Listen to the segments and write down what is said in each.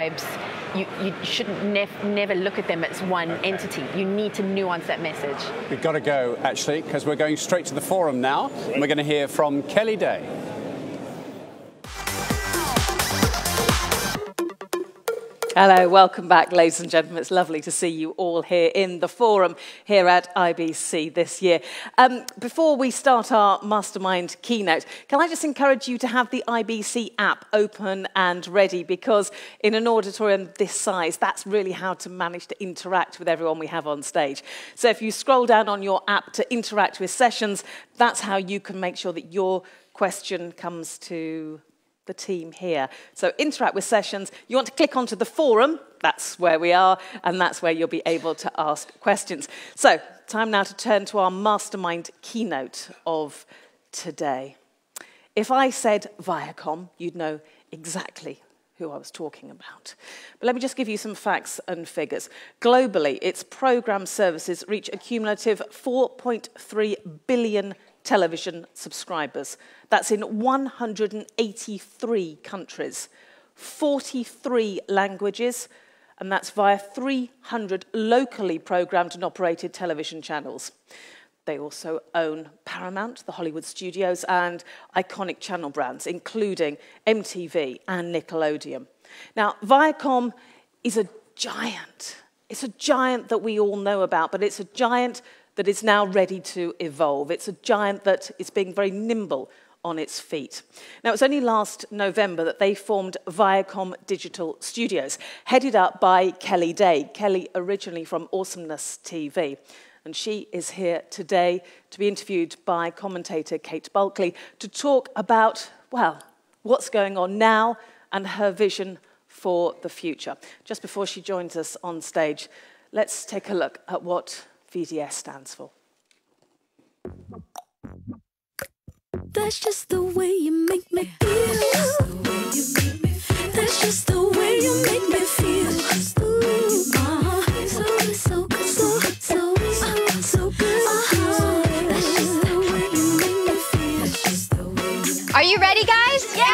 You should never look at them as one entity. You need to nuance that message. We've got to go, actually, because we're going straight to the forum now. And we're going to hear from Kelly Day. Hello, welcome back, ladies and gentlemen. It's lovely to see you all here in the forum here at IBC this year. Before we start our Mastermind Keynote, can I just encourage you to have the IBC app open and ready, because in an auditorium this size, that's really how to manage to interact with everyone we have on stage. So if you scroll down on your app to interact with sessions, that's how you can make sure that your question comes to the team here. So interact with sessions. You want to click onto the forum, that's where we are, and that's where you'll be able to ask questions. So time now to turn to our Mastermind Keynote of today. If I said Viacom, you'd know exactly who I was talking about. But let me just give you some facts and figures. Globally, its program services reach a cumulative 4.3 billion television subscribers. That's in 183 countries, 43 languages, and that's via 300 locally programmed and operated television channels. They also own Paramount, the Hollywood studios, and iconic channel brands, including MTV and Nickelodeon. Now, Viacom is a giant. It's a giant that we all know about, but it's a giant that is now ready to evolve. It's a giant that is being very nimble on its feet. Now, it was only last November that they formed Viacom Digital Studios, headed up by Kelly Day. Kelly, originally from Awesomeness TV. And she is here today to be interviewed by commentator Kate Bulkley to talk about, well, what's going on now and her vision for the future. Just before she joins us on stage, let's take a look at what VDS stands for. That's just the way you make me feel. That's just the way you make me feel. Ooh, so good, so good, so good, so good, so good. That's just the way you make me feel. Are you ready, guys? Yeah!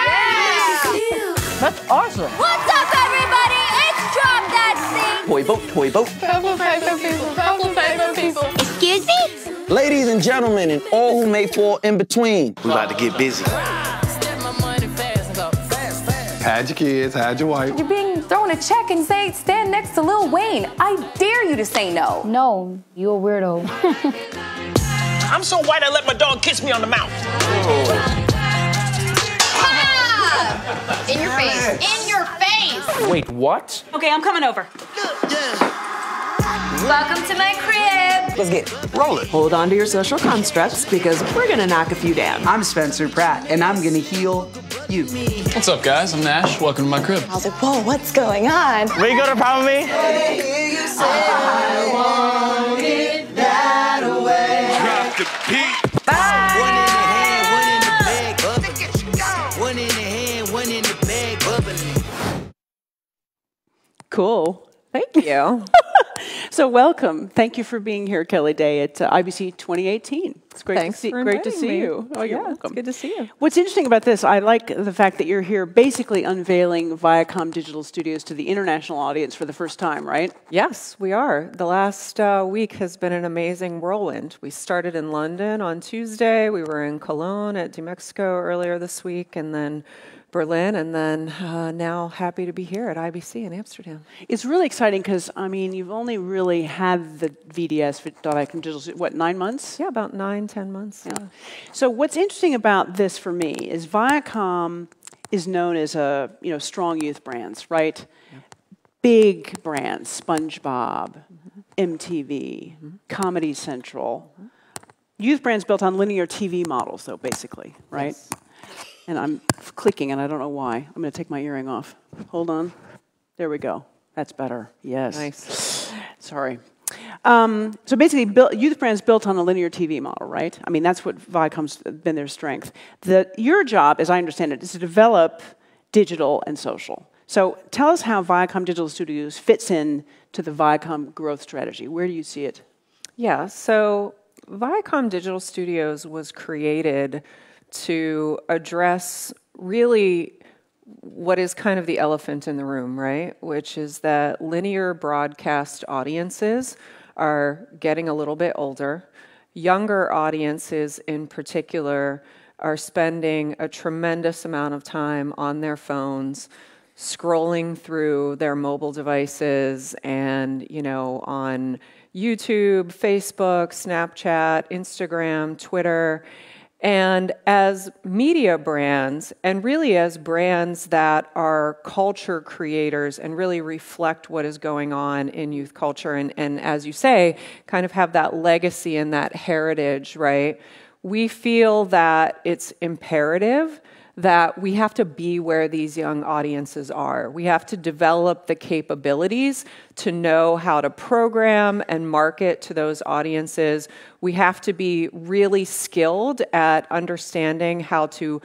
That's awesome. What's up, everybody? It's Drop That Scene. Toy boat, toy boat. Purple paper people, purple paper people. Excuse me? Ladies and gentlemen, and all who may fall in between. We about to get busy. Hide your kids, hide your wife. You're being thrown a check and say, stand next to Lil Wayne. I dare you to say no. No, you a weirdo. I'm so white I let my dog kiss me on the mouth. Ah! In your face. In your face. Wait, what? Okay, I'm coming over. Welcome to my crib. Let's get rolling. Hold on to your social constructs because we're gonna knock a few down. I'm Spencer Pratt, and I'm gonna heal you. What's up, guys? I'm Nash. Welcome to my crib. I was like, whoa, what's going on? Where you gonna problem me? I want it that way. Drop the beat. One in the hand, one in the bag, bubbling. One in the hand, one in the bag, bubbling. Cool. Thank you. So welcome. Thank you for being here, Kelly Day, at IBC 2018. It's great to see, you. Oh, you're welcome. It's good to see you. What's interesting about this, I like the fact that you're here basically unveiling Viacom Digital Studios to the international audience for the first time, right? Yes, we are. The last week has been an amazing whirlwind. We started in London on Tuesday. We were in Cologne at New Mexico earlier this week, and then Berlin, and then now happy to be here at IBC in Amsterdam. It's really exciting because, I mean, you've only really had the VDS for Viacom Digital, what, 9 months? Yeah, about 9-10 months. Yeah. So what's interesting about this for me is Viacom is known as a strong youth brands, right? Yep. Big brands, SpongeBob, MTV, Comedy Central. Youth brands built on linear TV models, though, basically, right? Yes. And I'm clicking, and I don't know why. I'm going to take my earring off. Hold on. There we go. That's better. Yes. Nice. Sorry. So basically, youth brands built on a linear TV model, right? I mean, that's what Viacom's been their strength. Your job, as I understand it, is to develop digital and social. So tell us how Viacom Digital Studios fits in to the Viacom growth strategy. Where do you see it? Yeah, so Viacom Digital Studios was created to address really what is kind of the elephant in the room, right? Which is that linear broadcast audiences are getting a little bit older. Younger audiences in particular are spending a tremendous amount of time on their phones, scrolling through their mobile devices and, on YouTube, Facebook, Snapchat, Instagram, Twitter. And as media brands, and really as brands that are culture creators and really reflect what is going on in youth culture, and as you say, kind of have that legacy and that heritage, right? We feel that it's imperative that we have to be where these young audiences are. We have to develop the capabilities to know how to program and market to those audiences. We have to be really skilled at understanding how to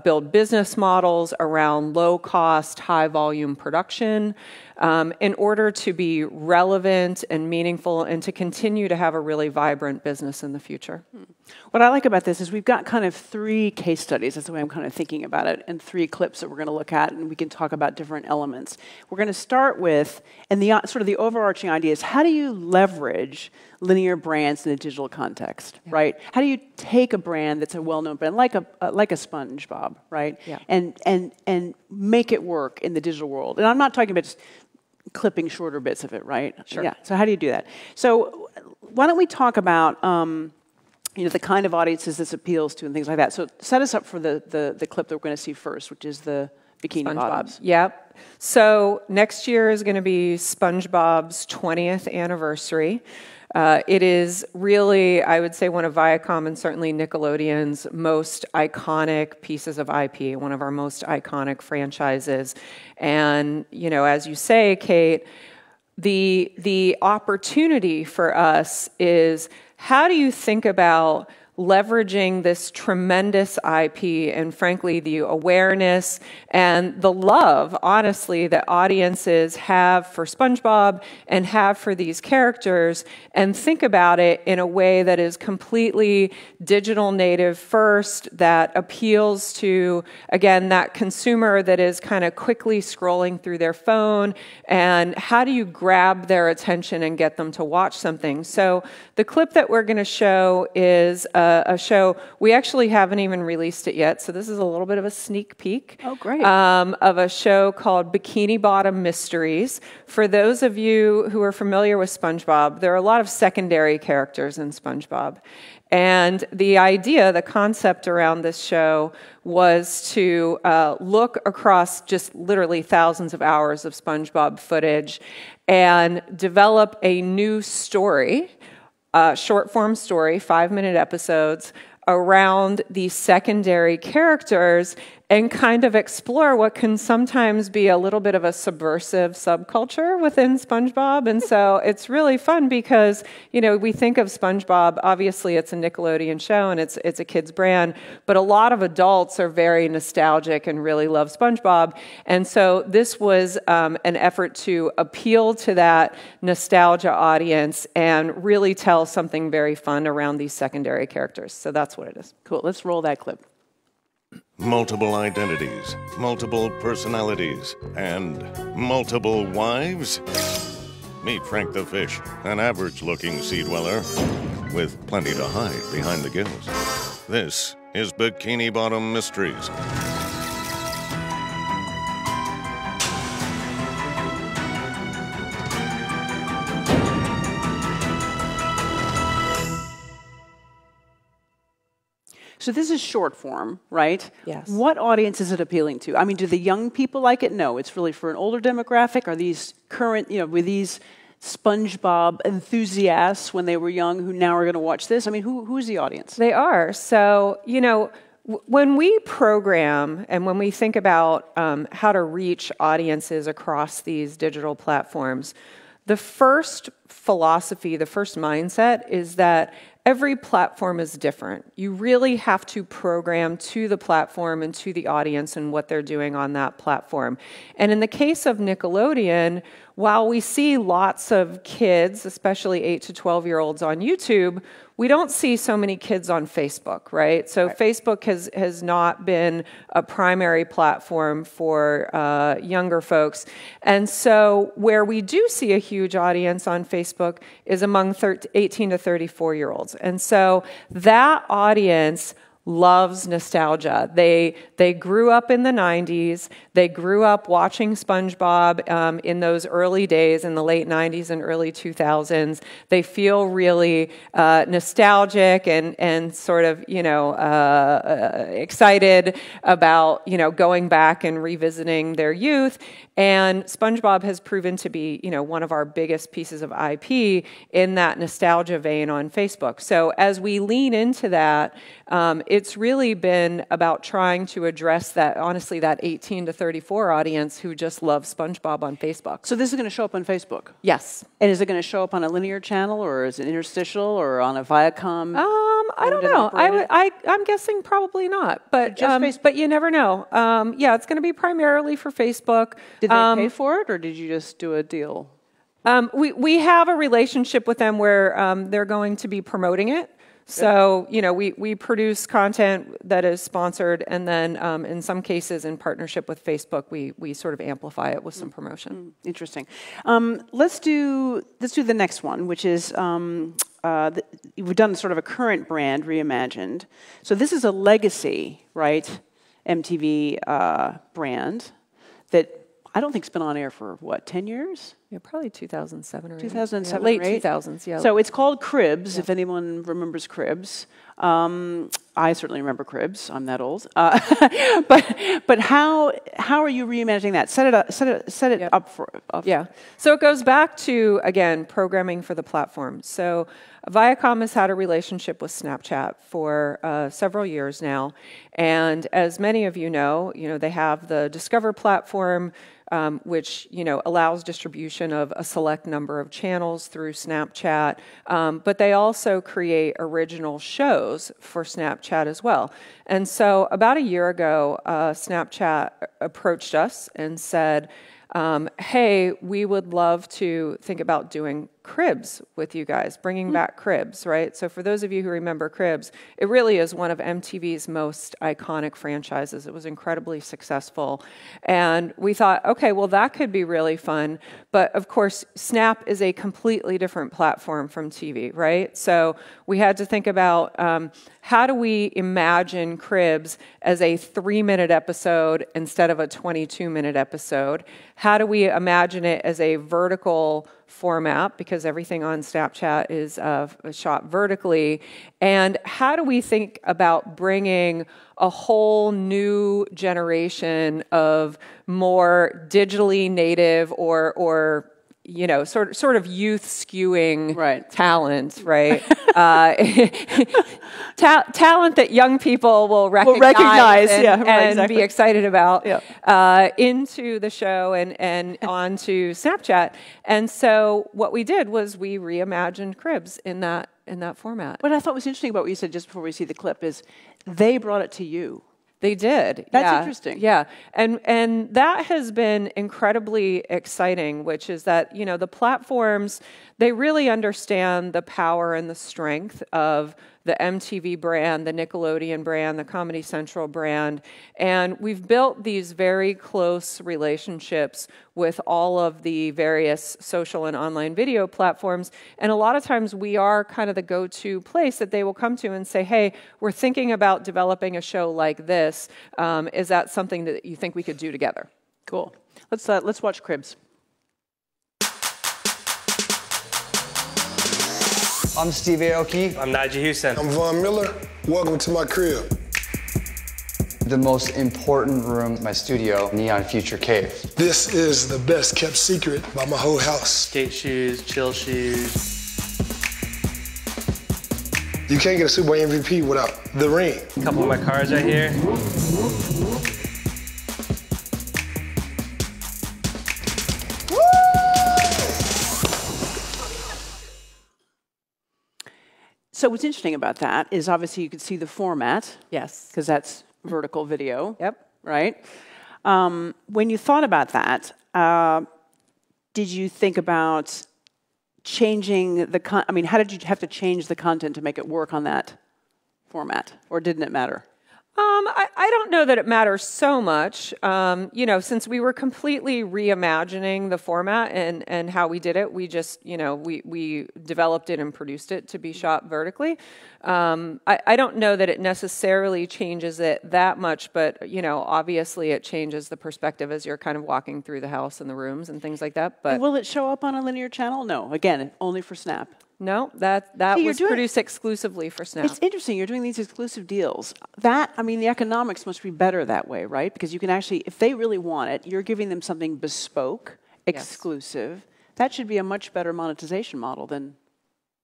build business models around low-cost, high-volume production in order to be relevant and meaningful and to continue to have a really vibrant business in the future. What I like about this is we've got kind of 3 case studies, that's the way I'm kind of thinking about it, and 3 clips that we're going to look at, and we can talk about different elements. We're going to start with, and the sort of the overarching idea is, how do you leverage linear brands in a digital context, right? How do you take a brand that's a well-known brand, like a SpongeBob, right? Yeah. And make it work in the digital world? And I'm not talking about just clipping shorter bits of it, right? Sure. Yeah. So how do you do that? So why don't we talk about the kind of audiences this appeals to and things like that. So set us up for the clip that we're going to see first, which is the Bikini Bottoms. Yep. So next year is going to be SpongeBob's 20th anniversary. It is really, I would say, one of Viacom and certainly Nickelodeon's most iconic pieces of IP, one of our most iconic franchises. And, as you say, Kate, the opportunity for us is, how do you think about leveraging this tremendous IP and, frankly, the awareness and the love, honestly, that audiences have for SpongeBob and have for these characters, and think about it in a way that is completely digital native first, that appeals to, again, that consumer that is kind of quickly scrolling through their phone, and how do you grab their attention and get them to watch something? So the clip that we're going to show is a show. We actually haven't even released it yet, so this is a little bit of a sneak peek. Oh, great. Of a show called Bikini Bottom Mysteries. For those of you who are familiar with SpongeBob, there are a lot of secondary characters in SpongeBob. And the idea, the concept around this show was to look across just literally thousands of hours of SpongeBob footage and develop a new story, short-form story, 5-minute episodes, around these secondary characters and kind of explore what can sometimes be a little bit of a subversive subculture within SpongeBob. And so it's really fun because, we think of SpongeBob, obviously it's a Nickelodeon show and it's a kid's brand, but a lot of adults are very nostalgic and really love SpongeBob. And so this was an effort to appeal to that nostalgia audience and really tell something very fun around these secondary characters. So that's what it is. Cool. Let's roll that clip. Multiple identities, multiple personalities, and multiple wives? Meet Frank the Fish, an average-looking sea dweller with plenty to hide behind the gills. This is Bikini Bottom Mysteries. So this is short form, right? Yes. What audience is it appealing to? I mean, do the young people like it? No, it's really for an older demographic. Are these current, were these SpongeBob enthusiasts when they were young who now are going to watch this? I mean, who's the audience? They are. So, when we program and when we think about how to reach audiences across these digital platforms, the first philosophy, the first mindset is that every platform is different. You really have to program to the platform and to the audience and what they're doing on that platform. And in the case of Nickelodeon, while we see lots of kids, especially 8 to 12-year-olds on YouTube, we don't see so many kids on Facebook, right? So Facebook has not been a primary platform for younger folks. And so where we do see a huge audience on Facebook is among 18 to 34-year-olds. And so that audience loves nostalgia. They grew up in the 90s. They grew up watching SpongeBob in those early days in the late 90s and early 2000s. They feel really nostalgic and sort of, excited about, going back and revisiting their youth. And SpongeBob has proven to be, one of our biggest pieces of IP in that nostalgia vein on Facebook. So as we lean into that, it's really been about trying to address that, honestly, that 18 to 34 audience who just loves SpongeBob on Facebook. So this is going to show up on Facebook? Yes. And is it going to show up on a linear channel, or is it interstitial, or on a Viacom? I don't know. I'm guessing probably not, but but you never know. Yeah, it's going to be primarily for Facebook. Did they pay for it, or did you just do a deal? We have a relationship with them where they're going to be promoting it. So, we produce content that is sponsored, and then in some cases, in partnership with Facebook, we sort of amplify it with some promotion. Interesting. Let's do the next one, which is we've done sort of a current brand reimagined. So this is a legacy, right, MTV brand that I don't think it's been on air for, 10 years? Yeah, probably 2007 or 2007, late right? 2000s, yeah. So it's called Cribs, if anyone remembers Cribs. I certainly remember Cribs. I'm that old. But how are you reimagining that? Set it up for. Yeah. So it goes back to, again, programming for the platform. So Viacom has had a relationship with Snapchat for several years now, and as many of you know, they have the Discover platform, which allows distribution of a select number of channels through Snapchat, but they also create original shows for Snapchat as well. And so about a year ago, Snapchat approached us and said, hey, we would love to think about doing Cribs with you guys, bringing back Cribs, right? So for those of you who remember Cribs, it really is one of MTV's most iconic franchises. It was incredibly successful. And we thought, okay, well, that could be really fun. But of course, Snap is a completely different platform from TV, right? So we had to think about how do we imagine Cribs as a 3-minute episode instead of a 22-minute episode? How do we imagine it as a vertical format, because everything on Snapchat is shot vertically? And how do we think about bringing a whole new generation of more digitally native or sort of youth skewing talent, right? Talent that young people will recognize and be excited about into the show and onto Snapchat. And so what we did was we reimagined Cribs in that format. What I thought was interesting about what you said just before we see the clip is they brought it to you. They did. That's interesting. Yeah. And that has been incredibly exciting, which is that, the platforms, they really understand the power and the strength of the MTV brand, the Nickelodeon brand, the Comedy Central brand. And we've built these very close relationships with all of the various social and online video platforms. And a lot of times we are kind of the go-to place that they will come to and say, hey, we're thinking about developing a show like this. Is that something that you think we could do together? Cool. Let's watch Cribs. I'm Steve Aoki. I'm Najee Houston. I'm Von Miller. Welcome to my crib. The most important room, my studio, Neon Future Cave. This is the best kept secret by my whole house. Skate shoes, chill shoes. You can't get a Super Bowl MVP without the ring. A couple of my cars right here. So what's interesting about that is obviously you could see the format. Yes. Because that's vertical video. Yep. Right? When you thought about that, did you think about changing the I mean, how did you have to change the content to make it work on that format, or didn't it matter? I don't know that it matters so much. You know, since we were completely reimagining the format and how we did it, we just, you know, we developed it and produced it to be shot vertically. I don't know that it necessarily changes it that much, but, you know, obviously it changes the perspective as you're kind of walking through the house and the rooms and things like that. But and will it show up on a linear channel? No. Again, only for Snap. No, that was produced exclusively for Snap. It's interesting. You're doing these exclusive deals. That, I mean, the economics must be better that way, right? Because you can actually, if they really want it, you're giving them something bespoke, exclusive. Yes. That should be a much better monetization model than...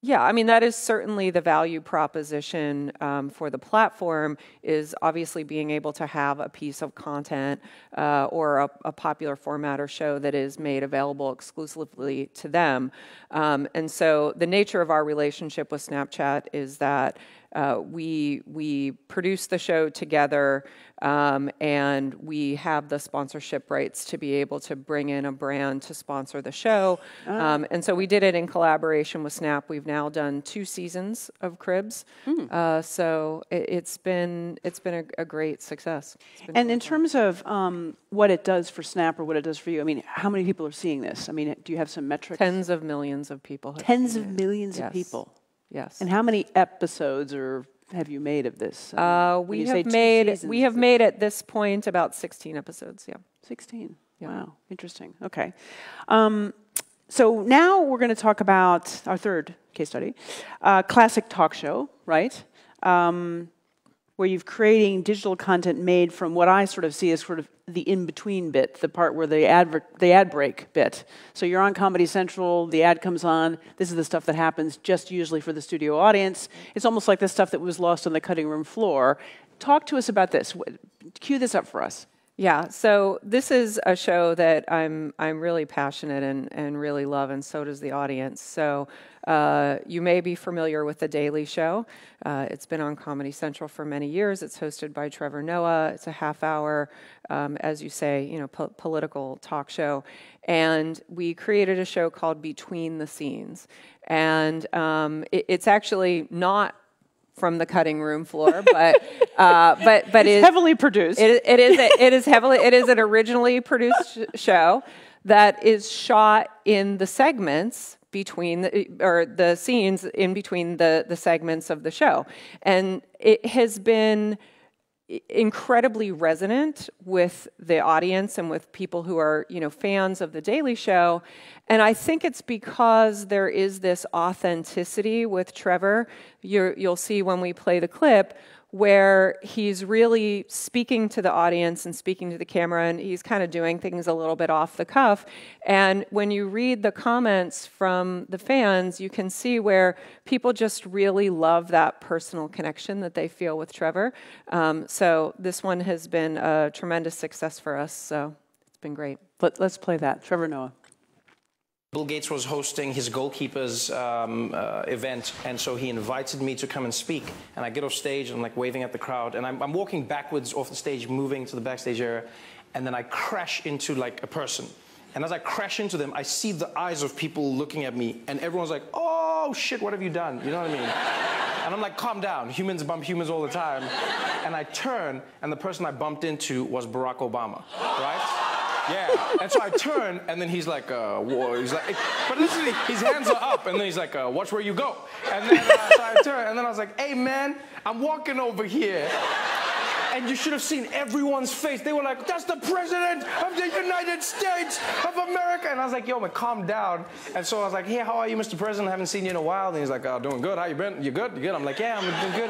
Yeah, I mean, that is certainly the value proposition for the platform, is obviously being able to have a piece of content or a popular format or show that is made available exclusively to them. And so the nature of our relationship with Snapchat is that we produce the show together, and we have the sponsorship rights to be able to bring in a brand to sponsor the show. And so we did it in collaboration with Snap. We've now done 2 seasons of Cribs. So it's been a great success. And in terms of what it does for Snap or what it does for you, I mean, how many people are seeing this? I mean, do you have some metrics? Tens of millions of people. Tens of millions of people. Yes. And how many episodes have you made of this? We have made at this point about 16 episodes. Yeah. 16. Yeah. Wow. Interesting. Okay. So now we're going to talk about our third case study, classic talk show, right? Where you've creating digital content made from what I sort of see as sort of the in-between bit, the part where the ad break bit. So you're on Comedy Central, the ad comes on, this is the stuff that happens just usually for the studio audience. It's almost like the stuff that was lost on the cutting room floor. Talk to us about this. Cue this up for us. Yeah, so this is a show that I'm really passionate and really love, and so does the audience. So you may be familiar with The Daily Show. It's been on Comedy Central for many years. It's hosted by Trevor Noah. It's a half-hour, as you say, you know, political talk show. And we created a show called Between the Scenes. And it's actually not from the cutting room floor, but it's heavily produced. It is an originally produced show that is shot in the segments between the scenes in between the segments of the show, and it has been incredibly resonant with the audience and with people who are, you know, fans of The Daily Show. And I think it's because there is this authenticity with Trevor. You'll see when we play the clip where he's really speaking to the audience and speaking to the camera, and he's kind of doing things a little bit off the cuff. And when you read the comments from the fans, you can see where people just really love that personal connection that they feel with Trevor. So this one has been a tremendous success for us, so it's been great. Let's play that. Trevor Noah. Bill Gates was hosting his goalkeepers event, and so he invited me to come and speak. And I get off stage, and I'm like waving at the crowd, and I'm walking backwards off the stage, moving to the backstage area, and then I crash into like a person. And as I crash into them, I see the eyes of people looking at me, and everyone's like, "Oh shit, what have you done?" You know what I mean? And I'm like, "Calm down. Humans bump humans all the time." And I turn, and the person I bumped into was Barack Obama, right? Yeah, and so I turn, and then he's like, whoa, he's like, but literally, his hands are up, and then he's like, watch where you go. And then so I turn, and then I was like, hey man, I'm walking over here, and you should have seen everyone's face. They were like, that's the president of the United States of America. And I was like, yo, man, calm down. And so I was like, hey, how are you, Mr. President? I haven't seen you in a while. And he's like, doing good. How you been? You good? You good? I'm like, yeah, I'm doing good.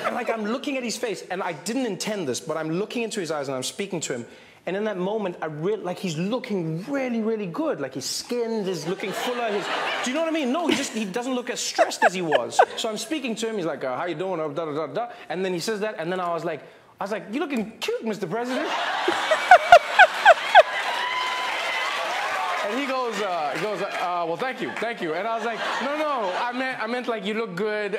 And like, I'm looking at his face, and I didn't intend this, but I'm looking into his eyes, and I'm speaking to him. And in that moment, I really, like, he's looking really, really good. Like, his skin is looking fuller. Do you know what I mean? No, he doesn't look as stressed as he was. So I'm speaking to him. He's like, how you doing? Da, da, da, da. And then he says that. And then I was like, you're looking cute, Mr. President. And he goes, well, thank you. And I was like, no, I meant like, you look good.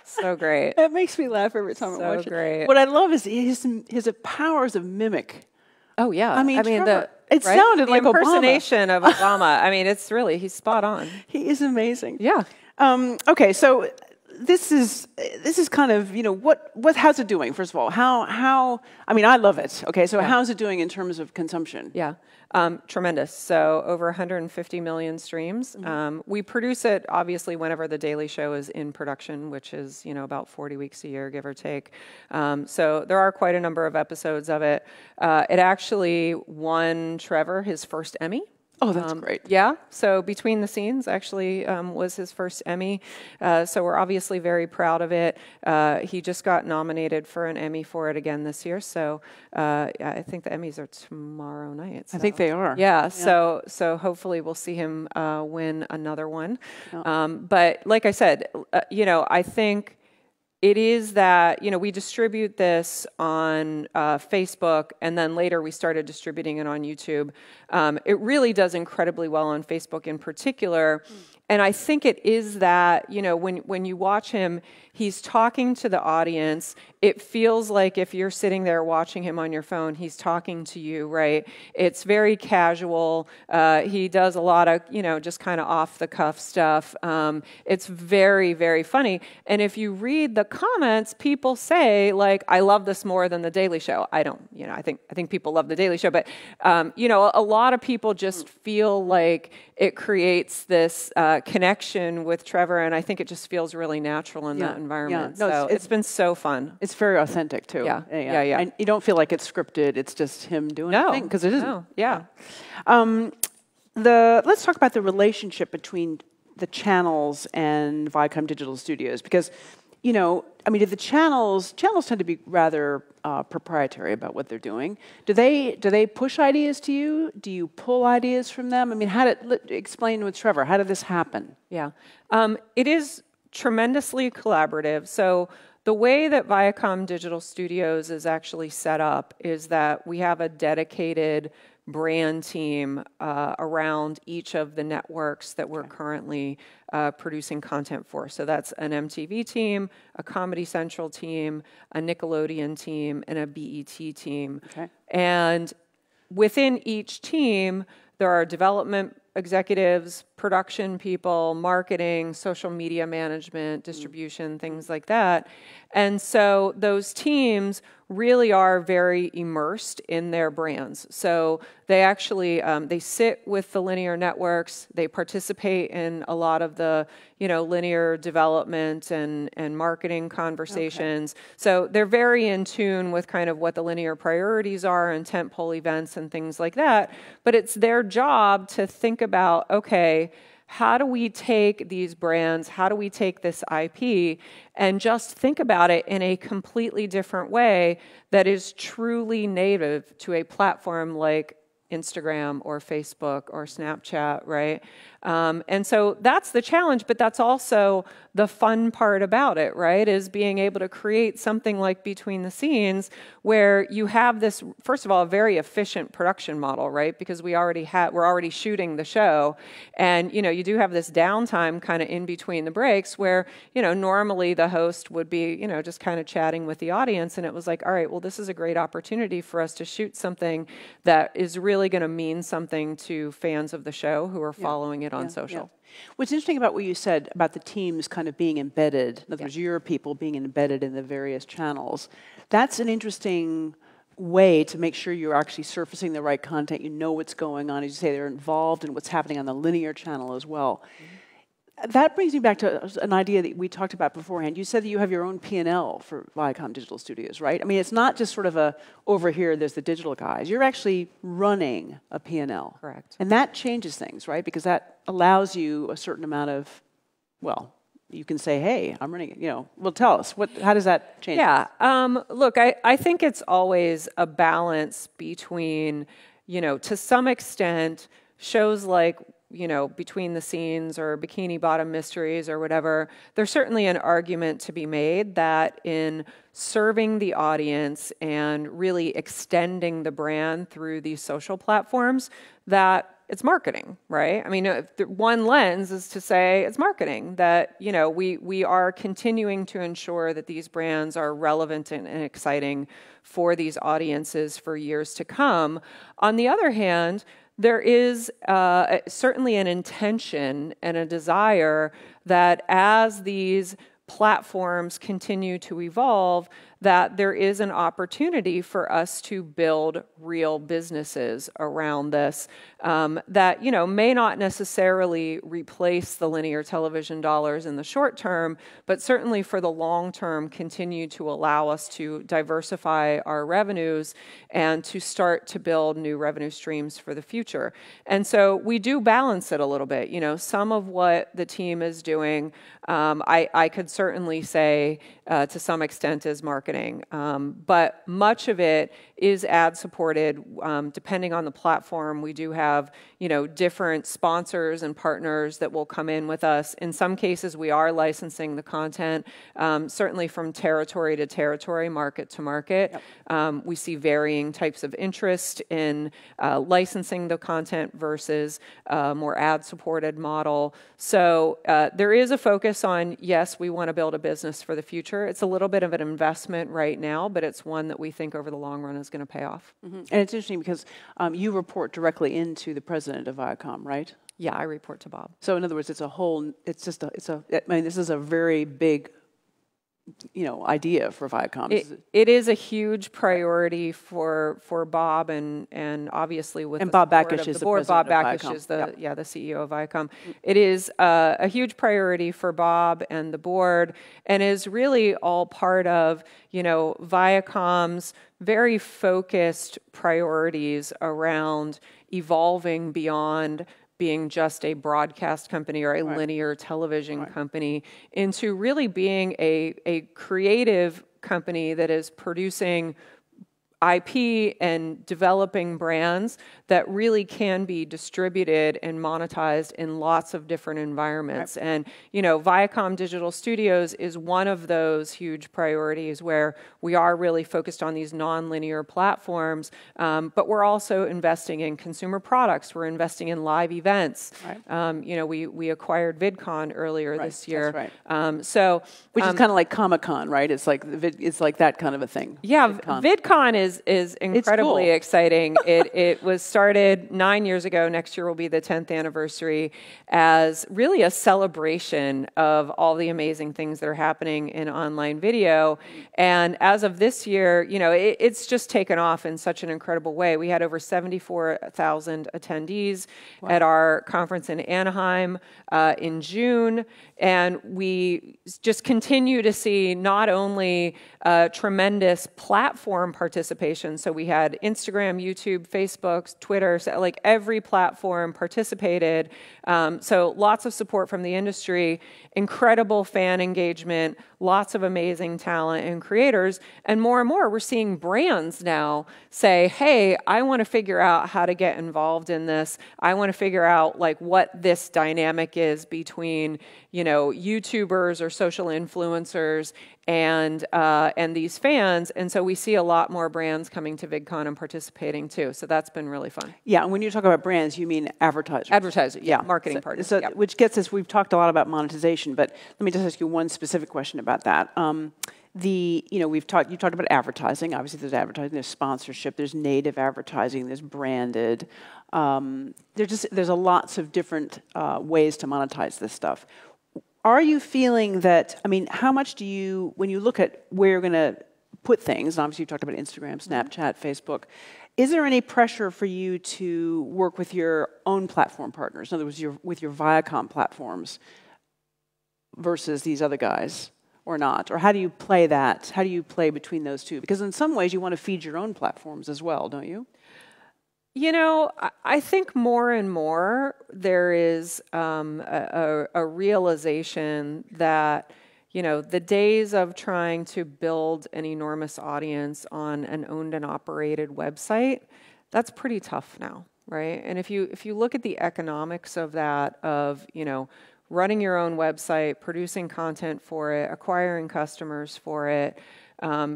So great. That makes me laugh every time I watch it. So great. What I love is his powers of mimic Oh yeah, I mean, Trevor, it right? sounded like the Obama. impersonation of Obama. I mean, it's really, he's spot on. He is amazing. Yeah. Okay, so this is kind of, how's it doing? First of all, how? I mean, I love it. Okay, so how's it doing in terms of consumption? Yeah. Tremendous. So over 150 million streams. We produce it obviously whenever The Daily Show is in production, which is about 40 weeks a year, give or take. So there are quite a number of episodes of it. It actually won Trevor his first Emmy. Oh, that's great. Yeah. So Between the Scenes actually was his first Emmy. So we're obviously very proud of it. He just got nominated for an Emmy for it again this year. So I think the Emmys are tomorrow night. So. I think they are. Yeah. So hopefully we'll see him win another one. But like I said, I think it is that, we distribute this on Facebook, and then later we started distributing it on YouTube. It really does incredibly well on Facebook in particular. And I think it is that, when you watch him, he's talking to the audience. It feels like if you're sitting there watching him on your phone, he's talking to you, right? It's very casual. He does a lot of, just kind of off the cuff stuff. It's very, very funny. And if you read the comments, people say, like, I love this more than The Daily Show. I don't, I think people love The Daily Show, but, a lot of people just feel like it creates this connection with Trevor, and I think it just feels really natural in that environment. Yeah. No, so it's been so fun. It's very authentic too. Yeah. And you don't feel like it's scripted. It's just him doing a thing, because it isn't. No. Yeah. Let's talk about the relationship between the channels and Viacom Digital Studios, because do the channels tend to be rather proprietary about what they're doing. Do they push ideas to you? Do you pull ideas from them? I mean, explain with Trevor, how did this happen? Yeah. It is tremendously collaborative. So the way that Viacom Digital Studios is actually set up is that we have a dedicated brand team around each of the networks that we're currently producing content for. So that's an MTV team, a Comedy Central team, a Nickelodeon team, and a BET team. Okay. And within each team, there are development executives, production people, marketing, social media management, distribution, things like that. And so those teams really are very immersed in their brands. So they actually, they sit with the linear networks, they participate in a lot of the, linear development and marketing conversations. Okay. So they're very in tune with kind of what the linear priorities are and tentpole events and things like that. But it's their job to think about, okay, how do we take these brands, how do we take this IP and just think about it in a completely different way that is truly native to a platform like Instagram or Facebook or Snapchat, right? And so that's the challenge, but that's also the fun part about it, right? Is being able to create something like Between the Scenes where you have this, first of all, a very efficient production model, right? Because we're already shooting the show, and you do have this downtime kind of in between the breaks where normally the host would be just kind of chatting with the audience, and it was like, all right, well, this is a great opportunity for us to shoot something that is really going to mean something to fans of the show who are following it on social. What's interesting about what you said about the teams kind of being embedded, in other words, your people being embedded in the various channels, that's an interesting way to make sure you're actually surfacing the right content. You know what's going on. As you say, they're involved in what's happening on the linear channel as well. That brings me back to an idea that we talked about beforehand. You said that you have your own P&L for Viacom Digital Studios, right? I mean, it's not just sort of over here, there's the digital guys. You're actually running a P&L. Correct. And that changes things, right? Because that allows you a certain amount of, well, you can say, hey, I'm running it. Well, tell us, how does that change? Yeah, look, I think it's always a balance between, to some extent, shows like between the scenes or bikini bottom mysteries or whatever, there's certainly an argument to be made that in serving the audience and really extending the brand through these social platforms, that it's marketing, right? I mean, one lens is to say it's marketing, that, we are continuing to ensure that these brands are relevant and exciting for these audiences for years to come. On the other hand, there is certainly an intention and a desire that as these platforms continue to evolve, that there is an opportunity for us to build real businesses around this that may not necessarily replace the linear television dollars in the short term, but certainly for the long term continue to allow us to diversify our revenues and to start to build new revenue streams for the future. And so we do balance it a little bit. Some of what the team is doing, I could certainly say to some extent is marketing, but much of it is ad supported. Depending on the platform, we do have different sponsors and partners that will come in with us. In some cases, we are licensing the content, certainly from territory to territory, market to market. Yep. We see varying types of interest in licensing the content versus a more ad supported model. So there is a focus on, yes, we want to build a business for the future. It's a little bit of an investment right now, but it's one that we think over the long run is going to pay off. Mm-hmm. And it's interesting because you report directly into the president of Viacom, right? Yeah, I report to Bob. So in other words, this is a very big idea for Viacom. It is a huge priority for Bob and obviously with Bob Bakish is the president Bob Bakish is the CEO of Viacom. It is a huge priority for Bob and the board, and is really all part of Viacom's very focused priorities around evolving beyond being just a broadcast company or a linear television company into really being a creative company that is producing IP and developing brands that really can be distributed and monetized in lots of different environments. Right. And, Viacom Digital Studios is one of those huge priorities where we are really focused on these non-linear platforms, but we're also investing in consumer products. We're investing in live events. Right. We acquired VidCon earlier this year. That's right. Which is kind of like Comic-Con, right? It's like that kind of a thing. Yeah, VidCon is incredibly exciting. It was started 9 years ago. Next year will be the 10th anniversary, as really a celebration of all the amazing things that are happening in online video. And as of this year, it's just taken off in such an incredible way. We had over 74,000 attendees at our conference in Anaheim in June. And we just continue to see not only tremendous platform participation. So we had Instagram, YouTube, Facebook, Twitter, so like every platform participated. So lots of support from the industry, incredible fan engagement, lots of amazing talent and creators. And more, we're seeing brands now say, hey, I want to figure out how to get involved in this. I want to figure out what this dynamic is between, YouTubers or social influencers and these fans. And so we see a lot more brands coming to VidCon and participating too. So that's been really fun. Yeah, and when you talk about brands, you mean advertisers. Advertisers, yeah, marketing partners. So, which gets us, we've talked a lot about monetization, but let me just ask you one specific question about that. You talked about advertising. Obviously, there's advertising, there's sponsorship, there's native advertising, there's branded. There's lots of different ways to monetize this stuff. Are you feeling that, how much do you, when you look at where you're going to put things, and obviously you talked about Instagram, Snapchat, Facebook, is there any pressure for you to work with your own platform partners? In other words, with your Viacom platforms versus these other guys, or not? Or how do you play that? How do you play between those two? Because in some ways you want to feed your own platforms as well, don't you? I think more and more there is a realization that, the days of trying to build an enormous audience on an owned and operated website, that's pretty tough now. right? And if you look at the economics of that, of, running your own website, producing content for it, acquiring customers for it,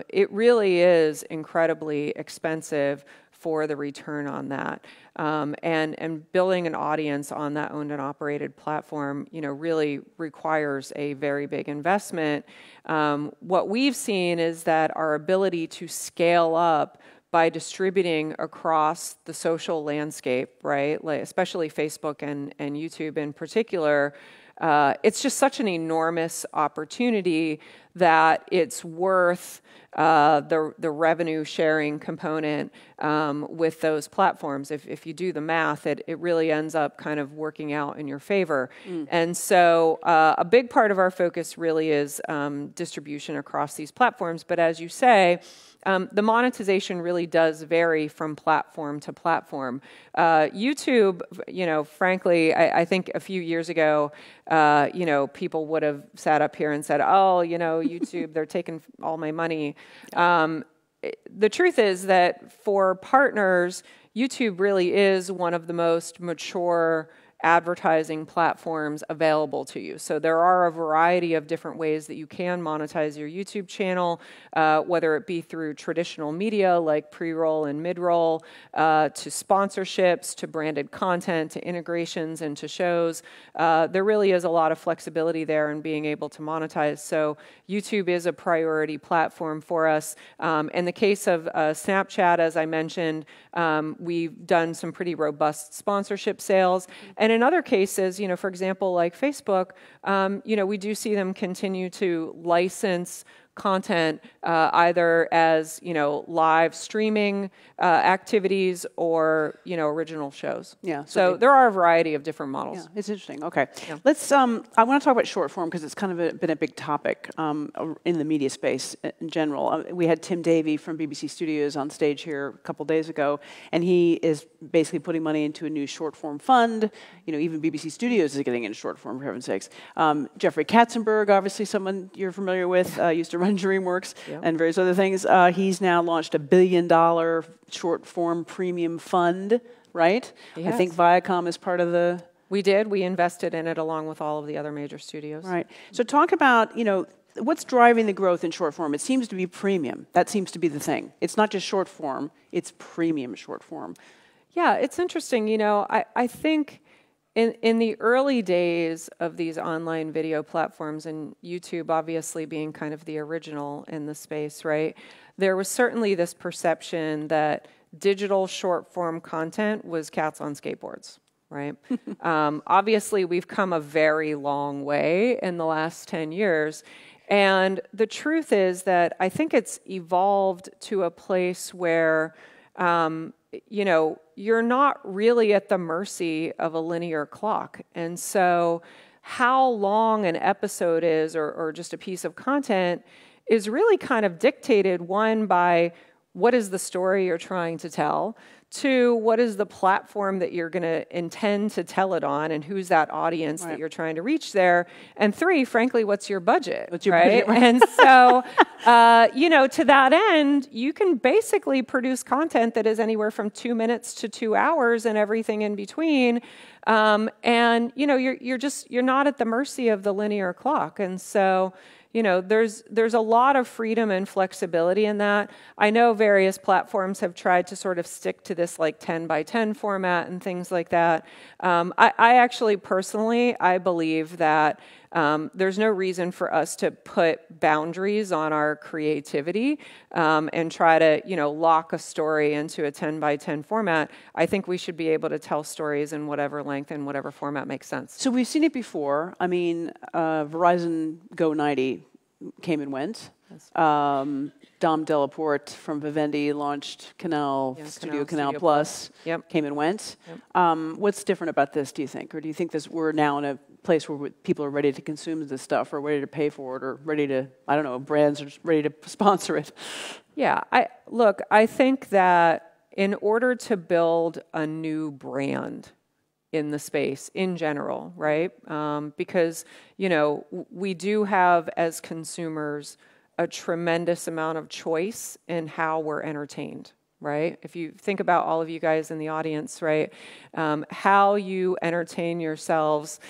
it really is incredibly expensive for the return on that. And building an audience on that owned and operated platform, really requires a very big investment. What we've seen is that our ability to scale up by distributing across the social landscape, right, like especially Facebook and YouTube in particular, it's just such an enormous opportunity that it's worth the revenue sharing component with those platforms. If you do the math, it really ends up kind of working out in your favor. And so a big part of our focus really is distribution across these platforms. But as you say, the monetization really does vary from platform to platform. YouTube, frankly, I think a few years ago, people would have sat up here and said, oh, YouTube, they're taking all my money. The truth is that for partners, YouTube really is one of the most mature advertising platforms available to you. So there are a variety of different ways that you can monetize your YouTube channel, whether it be through traditional media like pre-roll and mid-roll, to sponsorships, to branded content, to integrations into shows. There really is a lot of flexibility there in being able to monetize. So YouTube is a priority platform for us. In the case of Snapchat, as I mentioned, we've done some pretty robust sponsorship sales. And in other cases, for example, like Facebook, we do see them continue to license content either as live streaming activities or original shows. Yeah. So there are a variety of different models. Yeah, it's interesting. Okay, let's. I want to talk about short form because it's kind of been a big topic in the media space in general. We had Tim Davey from BBC Studios on stage here a couple days ago, and he is basically putting money into a new short form fund. Even BBC Studios is getting into short form, for heaven's sakes. Jeffrey Katzenberg, obviously someone you're familiar with, used to run DreamWorks and various other things. He's now launched a $1 billion short form premium fund, right? Yes. I think Viacom is part of the... We did. We invested in it along with all of the other major studios. Right. So talk about, what's driving the growth in short form? It seems to be premium. That seems to be the thing. It's not just short form, it's premium short form. Yeah, it's interesting. I think in the early days of these online video platforms, and YouTube obviously being kind of the original in the space, right, there was certainly this perception that digital short form content was cats on skateboards, right? Obviously, we've come a very long way in the last 10 years. And the truth is that I think it's evolved to a place where you're not really at the mercy of a linear clock. And so how long an episode is or just a piece of content is really kind of dictated, one, by what is the story you're trying to tell, two, what is the platform that you're going to intend to tell it on, and who's that audience that you're trying to reach there, and three, frankly, what's your budget, right? And so, to that end, you can basically produce content that is anywhere from 2 minutes to 2 hours and everything in between, and you're not at the mercy of the linear clock, and so. There's a lot of freedom and flexibility in that. I know various platforms have tried to sort of stick to this like 10 by 10 format and things like that. I actually personally, I believe that there's no reason for us to put boundaries on our creativity and try to, lock a story into a 10 by 10 format. I think we should be able to tell stories in whatever length and whatever format makes sense. So we've seen it before. I mean, Verizon Go 90 came and went. Dom Delaporte from Vivendi launched Studio Canal Plus. Came and went. What's different about this, do you think? Or do you think we're now in a place where people are ready to consume this stuff or ready to pay for it or ready to, brands are ready to sponsor it? Yeah, I think that in order to build a new brand in the space in general, right? Because, we do have as consumers a tremendous amount of choice in how we're entertained, right? If you think about all of you guys in the audience, right, how you entertain yourselves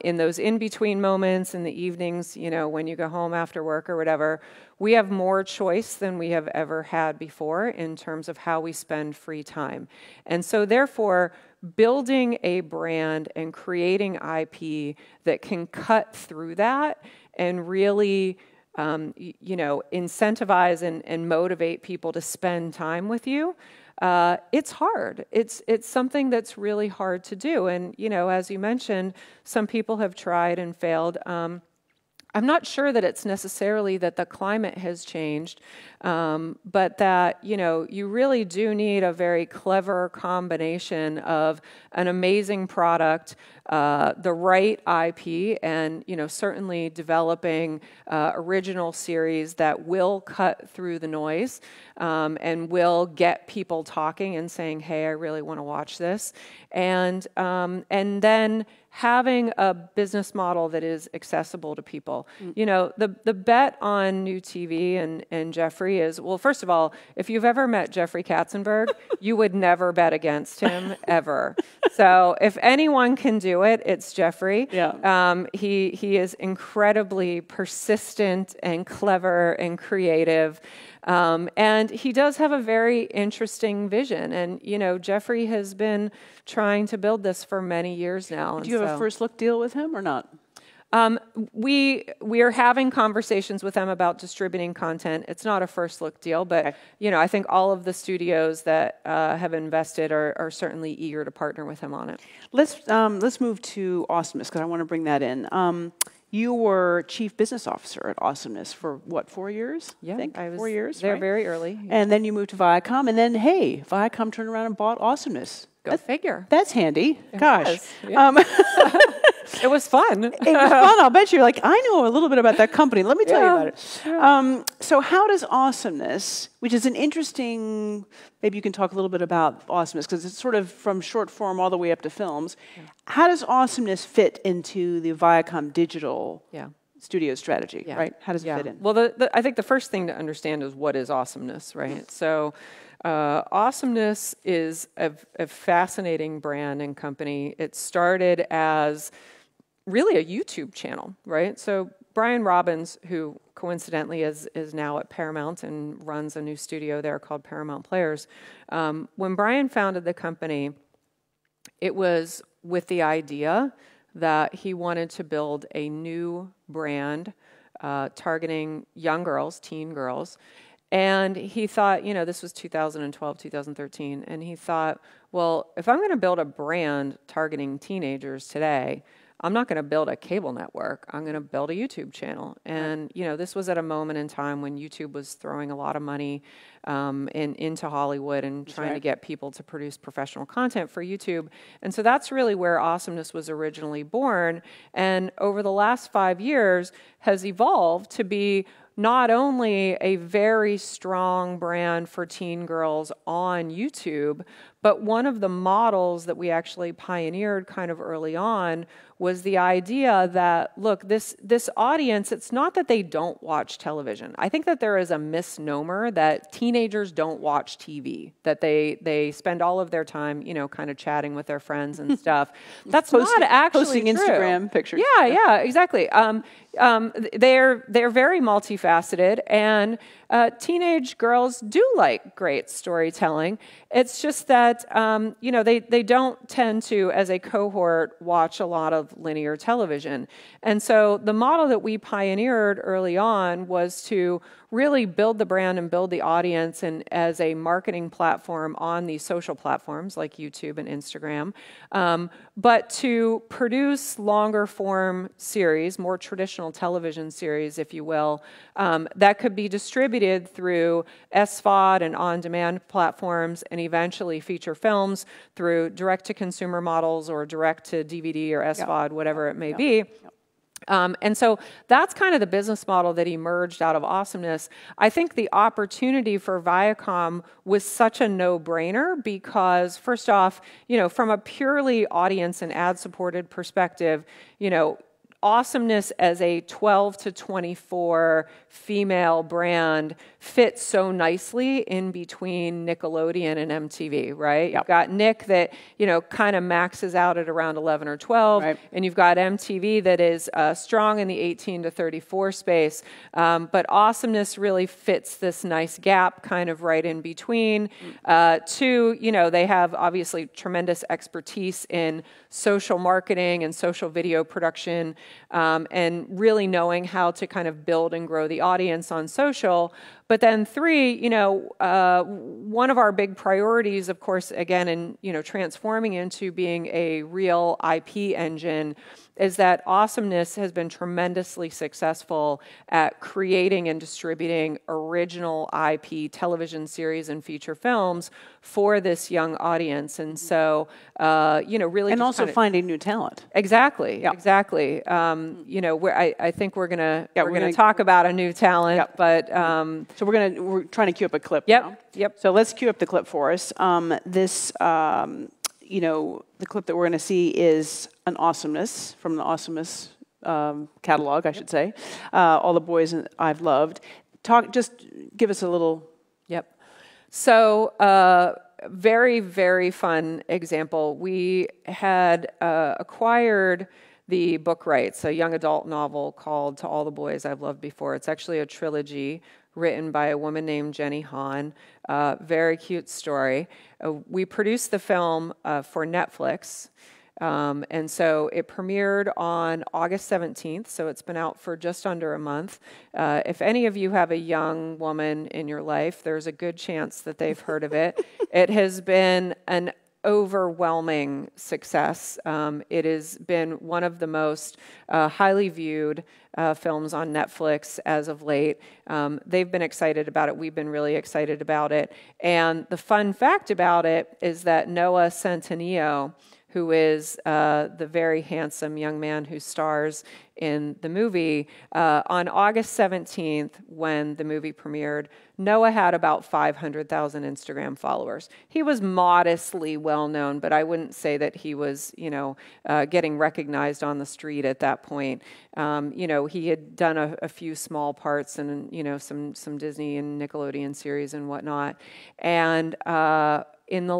in those in-between moments, in the evenings, you know, when you go home after work or whatever, we have more choice than we have ever had before in terms of how we spend free time. And so therefore, building a brand and creating IP that can cut through that and really you know, incentivize and motivate people to spend time with you, it's hard. It's something that's really hard to do. And, you know, as you mentioned, some people have tried and failed. I'm not sure that it's necessarily that the climate has changed, but that, you know, you really do need a very clever combination of an amazing product, the right IP, and, you know, certainly developing original series that will cut through the noise and will get people talking and saying, hey, I really want to watch this. And then having a business model that is accessible to people. You know, the bet on new TV and Jeffrey is, well, first of all, if you've ever met Jeffrey Katzenberg, you would never bet against him, ever. So if anyone can do it, it's Jeffrey. Yeah. He is incredibly persistent and clever and creative. And he does have a very interesting vision. And, you know, Jeffrey has been trying to build this for many years now. Do you have a first look deal with him or not? We are having conversations with them about distributing content. It's not a first look deal, but you know, I think all of the studios that have invested are certainly eager to partner with him on it. Let's move to Awesomeness, because I want to bring that in. You were chief business officer at Awesomeness for what, 4 years? Yeah, I think 4 years. There right? very early. And then you moved to Viacom, and then hey, Viacom turned around and bought Awesomeness. Go figure. That's handy. Gosh. It was fun. It was fun. I'll bet you're like, I know a little bit about that company. Let me tell you about it. Yeah. So how does Awesomeness, which is an interesting, maybe you can talk a little bit about Awesomeness, because it's sort of from short form all the way up to films. How does Awesomeness fit into the Viacom Digital Studios strategy, right? How does it fit in? Well, I think the first thing to understand is what is Awesomeness, right? So Awesomeness is a fascinating brand and company. It started as really a YouTube channel, right? So Brian Robbins, who coincidentally is now at Paramount and runs a new studio there called Paramount Players, when Brian founded the company, it was with the idea that he wanted to build a new brand targeting young girls, teen girls. And he thought, you know, this was 2012, 2013, and he thought, well, if I'm going to build a brand targeting teenagers today, I'm not going to build a cable network. I'm going to build a YouTube channel. And, you know, this was at a moment in time when YouTube was throwing a lot of money into Hollywood and trying to get people to produce professional content for YouTube. And so that's really where Awesomeness was originally born. And over the last 5 years has evolved to be not only a very strong brand for teen girls on YouTube, but one of the models that we actually pioneered kind of early on was the idea that, look, this audience, it's not that they don't watch television. I think that there is a misnomer that teenagers don't watch TV, that they spend all of their time, you know, kind of chatting with their friends and stuff. That's not actually posting true. Instagram pictures. Yeah, exactly. They're very multifaceted, and teenage girls do like great storytelling. It's just that you know, they don't tend to, as a cohort, watch a lot of linear television. And so the model that we pioneered early on was to really build the brand and build the audience and as a marketing platform on these social platforms like YouTube and Instagram, but to produce longer form series, more traditional television series, if you will, that could be distributed through SVOD and on-demand platforms and eventually feature films through direct-to-consumer models or direct-to-DVD or SVOD, whatever it may be. And so that's kind of the business model that emerged out of Awesomeness. I think the opportunity for Viacom was such a no-brainer because, first off, you know, from a purely audience and ad-supported perspective, you know, Awesomeness as a 12 to 24 female brand fits so nicely in between Nickelodeon and MTV, right? You've got Nick that, you know, kind of maxes out at around 11 or 12, and you've got MTV that is strong in the 18 to 34 space. But Awesomeness really fits this nice gap kind of right in between. Two, you know, they have obviously tremendous expertise in social marketing and social video production, and really knowing how to kind of build and grow the audience on social. But then three, you know, one of our big priorities, of course, again, in, you know, transforming into being a real IP engine, is that Awesomeness has been tremendously successful at creating and distributing original IP television series and feature films for this young audience. And so, you know, really... And also finding new talent. Exactly, exactly. You know, I think we're gonna talk about a new talent, but... So we're trying to cue up a clip now. So let's cue up the clip for us. You know, the clip that we're going to see is an Awesomeness, from the Awesomeness catalog, I should say. All the Boys I've Loved. Just give us a little... So, very, very fun example. We had acquired the book rights, a young adult novel called To All the Boys I've Loved Before. It's actually a trilogy written by a woman named Jenny Han. Very cute story. We produced the film for Netflix, and so it premiered on August 17th, so it's been out for just under a month. If any of you have a young woman in your life, there's a good chance that they've heard of it. It has been an overwhelming success. It has been one of the most highly viewed films on Netflix as of late. They've been excited about it. We've been really excited about it. And the fun fact about it is that Noah Centineo, who is the very handsome young man who stars in the movie, on August 17th, when the movie premiered, Noah had about 500,000 Instagram followers. He was modestly well-known, but I wouldn't say that he was, you know, getting recognized on the street at that point. You know, he had done a few small parts in, you know, some Disney and Nickelodeon series and whatnot. And in the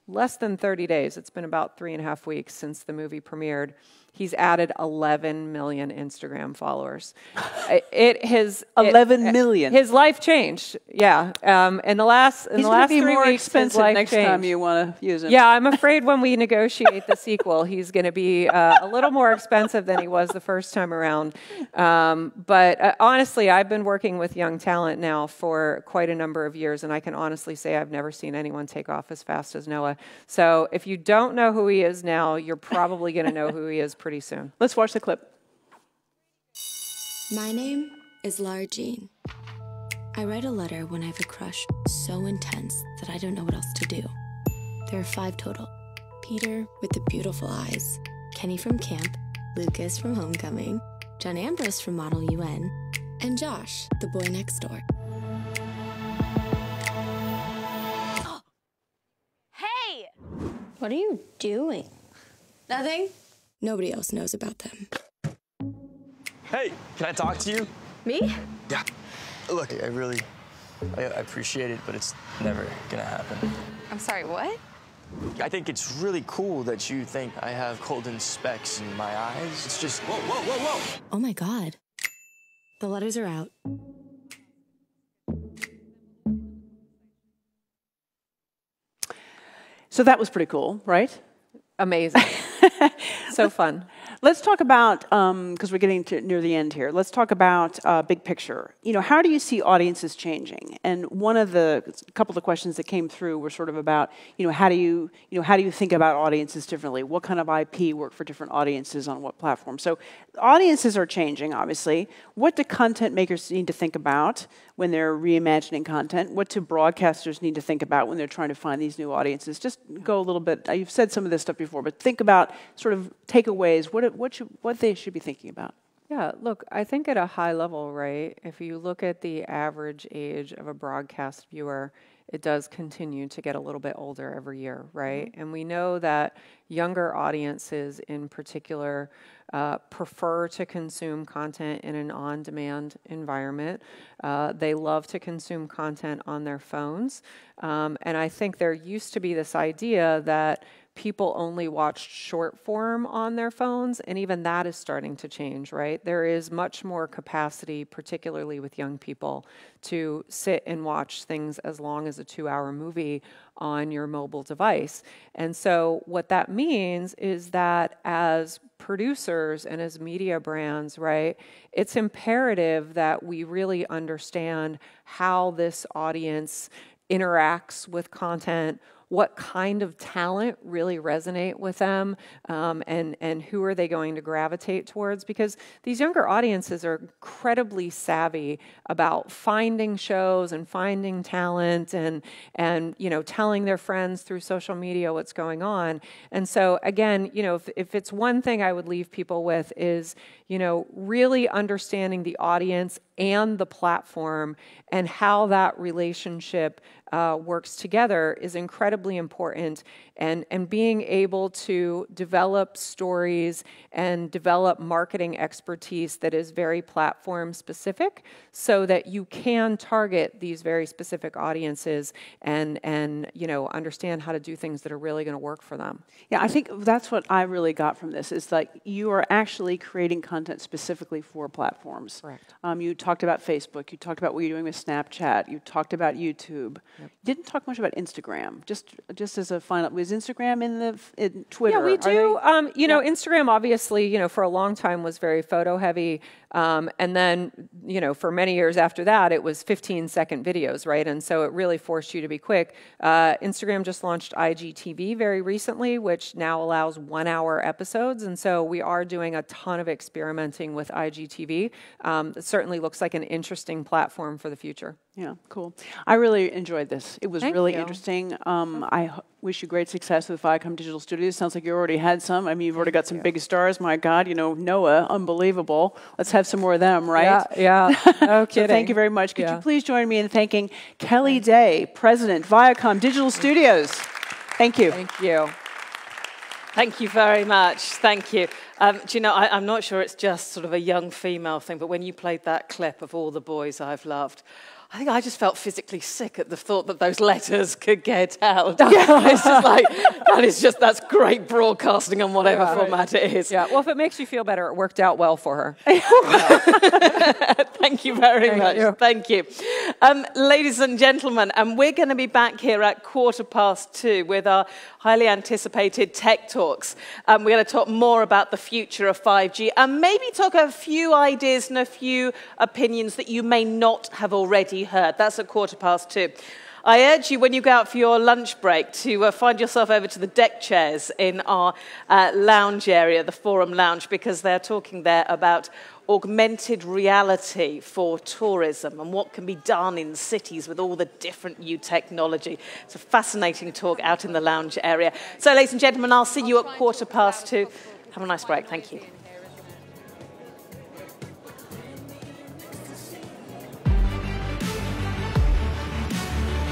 less than 30 days, it's been about 3.5 weeks since the movie premiered, he's added 11 million Instagram followers. 11 million. His life changed. Yeah. In the last 3 weeks, he's going to be more his expensive life next changed. time you want to use him. Yeah, I'm afraid when we negotiate the sequel, he's going to be a little more expensive than he was the first time around. But honestly, I've been working with young talent now for quite a number of years, and I can honestly say I've never seen anyone take off as fast as Noah. So if you don't know who he is now, you're probably going to know who he is pretty soon. Let's watch the clip. My name is Lara Jean. I write a letter when I have a crush so intense that I don't know what else to do. There are 5 total. Peter with the beautiful eyes, Kenny from camp, Lucas from homecoming, John Ambrose from Model UN, and Josh, the boy next door. Hey! What are you doing? Nothing. Nobody else knows about them. Hey, can I talk to you? Me? Yeah. Look, I appreciate it, but it's never gonna happen. I'm sorry, what? I think it's really cool that you think I have golden specks in my eyes. It's just, whoa, whoa, whoa, whoa. Oh my God. The letters are out. So that was pretty cool, right? Amazing. So fun. Let's talk about, because we're getting to near the end here, let's talk about big picture. You know, how do you see audiences changing? And a couple of the questions that came through were sort of about, how do you think about audiences differently? What kind of IP work for different audiences on what platform? So audiences are changing, obviously. What do content makers need to think about when they're reimagining content? What do broadcasters need to think about when they're trying to find these new audiences? Just go a little bit, you've said some of this stuff before, but think about sort of takeaways, what they should be thinking about. Yeah, look, I think at a high level, right, if you look at the average age of a broadcast viewer, it does continue to get a little bit older every year, right? And we know that younger audiences in particular prefer to consume content in an on-demand environment. They love to consume content on their phones. And I think there used to be this idea that people only watched short form on their phones, and even that is starting to change, right? There is much more capacity, particularly with young people, to sit and watch things as long as a 2-hour movie on your mobile device. And so what that means is that as producers and as media brands, right, it's imperative that we really understand how this audience interacts with content, what kind of talent really resonate with them, and who are they going to gravitate towards? Because these younger audiences are incredibly savvy about finding shows and finding talent and you know, telling their friends through social media what's going on. And so again, you know, if it's one thing I would leave people with is, you know, really understanding the audience and the platform and how that relationship works together is incredibly important, and being able to develop stories and develop marketing expertise that is very platform specific so that you can target these very specific audiences and you know, understand how to do things that are really going to work for them. Yeah, I think that's what I really got from this is like you are actually creating content specifically for platforms. Correct. You talked about Facebook, you talked about what you're doing with Snapchat, you talked about YouTube. Yep. You didn't talk much about Instagram. Just as a final, was Instagram in Twitter? Yeah, we do. You know, Instagram obviously, you know, for a long time was very photo heavy. And then, you know, for many years after that, it was 15-second videos, right? And so it really forced you to be quick. Instagram just launched IGTV very recently, which now allows 1-hour episodes. And so we are doing a ton of experimenting with IGTV. It certainly looks like an interesting platform for the future. Yeah, cool. I really enjoyed this. It was Thank really you. interesting. I wish you great success with Viacom Digital Studios. Sounds like you already had some. I mean, you've already got some big stars. My God, you know, Noah, unbelievable. Let's have some more of them, right? Yeah, no kidding. So thank you very much. Could you please join me in thanking Kelly Day, President, Viacom Digital Studios. Thank you. Thank you. Thank you very much. Thank you. Do you know, I'm not sure it's just sort of a young female thing, but when you played that clip of all the boys I've loved, I think I just felt physically sick at the thought that those letters could get out. It's just like, that's great broadcasting on whatever format it is. Yeah, well, if it makes you feel better, it worked out well for her. Thank you very much. Thank you. Ladies and gentlemen, we're going to be back here at 2:15 with our highly anticipated Tech Talks. We're going to talk more about the future of 5G and maybe talk a few ideas and a few opinions that you may not have already heard. That's at 2:15. I urge you, when you go out for your lunch break, to find yourself over to the deck chairs in our lounge area, the Forum Lounge, because they're talking there about augmented reality for tourism and what can be done in cities with all the different new technology. It's a fascinating talk out in the lounge area. So, ladies and gentlemen, I'll see you at 2:15. Have a nice break. Thank you.